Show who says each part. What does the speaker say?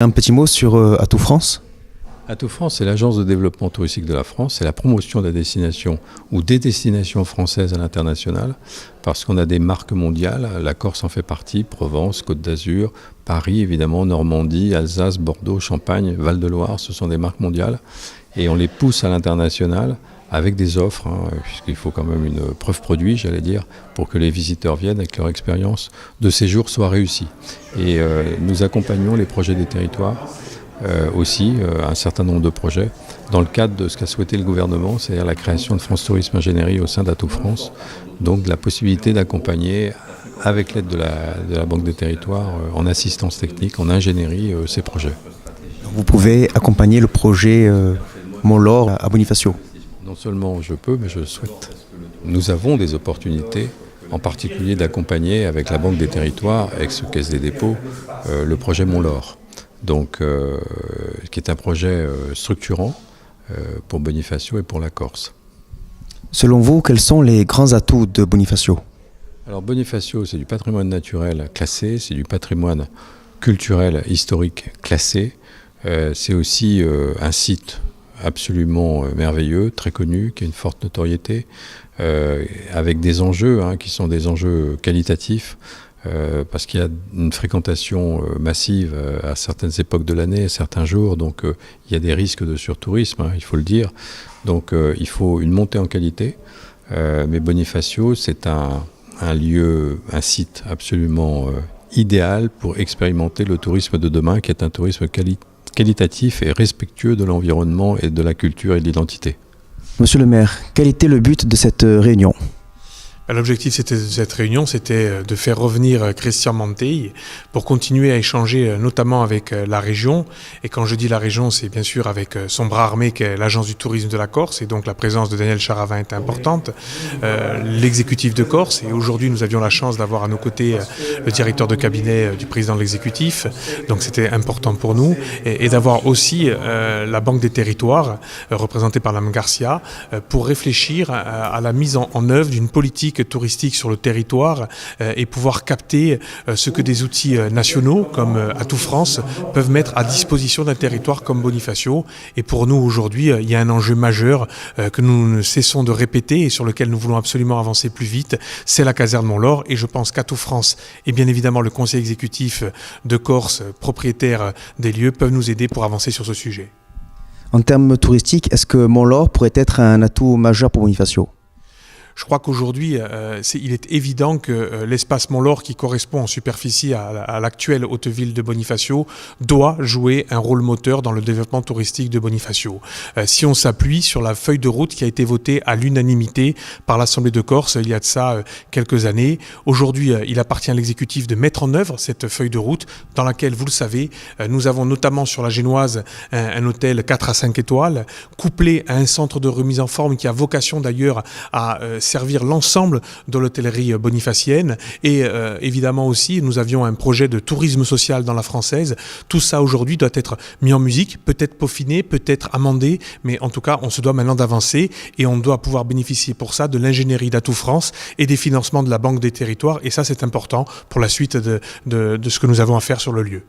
Speaker 1: Un petit mot sur Atout France.
Speaker 2: Atout France, c'est l'agence de développement touristique de la France, c'est la promotion de la destination ou des destinations françaises à l'international, parce qu'on a des marques mondiales, la Corse en fait partie, Provence, Côte d'Azur, Paris évidemment, Normandie, Alsace, Bordeaux, Champagne, Val-de-Loire, ce sont des marques mondiales, et on les pousse à l'international avec des offres, puisqu'il faut quand même une preuve produit, j'allais dire, pour que les visiteurs viennent et que leur expérience de séjour soit réussie. Et nous accompagnons les projets des territoires, aussi un certain nombre de projets, dans le cadre de ce qu'a souhaité le gouvernement, c'est-à-dire la création de France Tourisme Ingénierie au sein d'Atout France, donc la possibilité d'accompagner, avec l'aide de la Banque des Territoires, en assistance technique, en ingénierie, ces projets.
Speaker 1: Vous pouvez accompagner le projet Mont-Laure à Bonifacio.
Speaker 2: Non seulement je peux, mais je le souhaite. Nous avons des opportunités, en particulier d'accompagner avec la Banque des Territoires, ex-Caisse des dépôts, le projet Mont-Laure. Donc, qui est un projet structurant pour Bonifacio et pour la Corse.
Speaker 1: Selon vous, quels sont les grands atouts de Bonifacio ?
Speaker 2: Alors Bonifacio, c'est du patrimoine naturel classé, c'est du patrimoine culturel historique classé, c'est aussi un site absolument merveilleux, très connu, qui a une forte notoriété, avec des enjeux qui sont des enjeux qualitatifs, parce qu'il y a une fréquentation massive à certaines époques de l'année, à certains jours, donc il y a des risques de surtourisme, il faut le dire. Donc il faut une montée en qualité, mais Bonifacio, c'est un lieu, un site absolument idéal pour expérimenter le tourisme de demain, qui est un tourisme qualitatif et respectueux de l'environnement et de la culture et de l'identité.
Speaker 1: Monsieur le maire, quel était le but de cette réunion ?
Speaker 3: L'objectif de cette réunion, c'était de faire revenir Christian Manteil pour continuer à échanger notamment avec la région. Et quand je dis la région, c'est bien sûr avec son bras armé qui est l'Agence du tourisme de la Corse. Et donc la présence de Daniel Charavin est importante. L'exécutif de Corse. Et aujourd'hui, nous avions la chance d'avoir à nos côtés le directeur de cabinet du président de l'exécutif. Donc c'était important pour nous. Et d'avoir aussi la Banque des Territoires, représentée par Mme Garcia, pour réfléchir à la mise en œuvre d'une politique touristique sur le territoire et pouvoir capter ce que des outils nationaux comme Atout France peuvent mettre à disposition d'un territoire comme Bonifacio. Et pour nous aujourd'hui, il y a un enjeu majeur que nous ne cessons de répéter et sur lequel nous voulons absolument avancer plus vite, c'est la caserne Mont-Laure. Et je pense qu'Atout France et bien évidemment le conseil exécutif de Corse, propriétaire des lieux, peuvent nous aider pour avancer sur ce sujet.
Speaker 1: En termes touristiques, est-ce que Mont-Laure pourrait être un atout majeur pour Bonifacio ?
Speaker 3: Je crois qu'aujourd'hui, il est évident que l'espace Mont-Laure, qui correspond en superficie à l'actuelle haute-ville de Bonifacio, doit jouer un rôle moteur dans le développement touristique de Bonifacio. Si on s'appuie sur la feuille de route qui a été votée à l'unanimité par l'Assemblée de Corse il y a de ça quelques années, aujourd'hui, il appartient à l'exécutif de mettre en œuvre cette feuille de route dans laquelle, vous le savez, nous avons notamment sur la Génoise un hôtel 4 à 5 étoiles, couplé à un centre de remise en forme qui a vocation d'ailleurs à servir l'ensemble de l'hôtellerie bonifacienne et évidemment aussi nous avions un projet de tourisme social dans la Française. Tout ça aujourd'hui doit être mis en musique, peut-être peaufiné, peut-être amendé, mais en tout cas on se doit maintenant d'avancer et on doit pouvoir bénéficier pour ça de l'ingénierie d'Atout France et des financements de la Banque des Territoires et ça c'est important pour la suite de ce que nous avons à faire sur le lieu.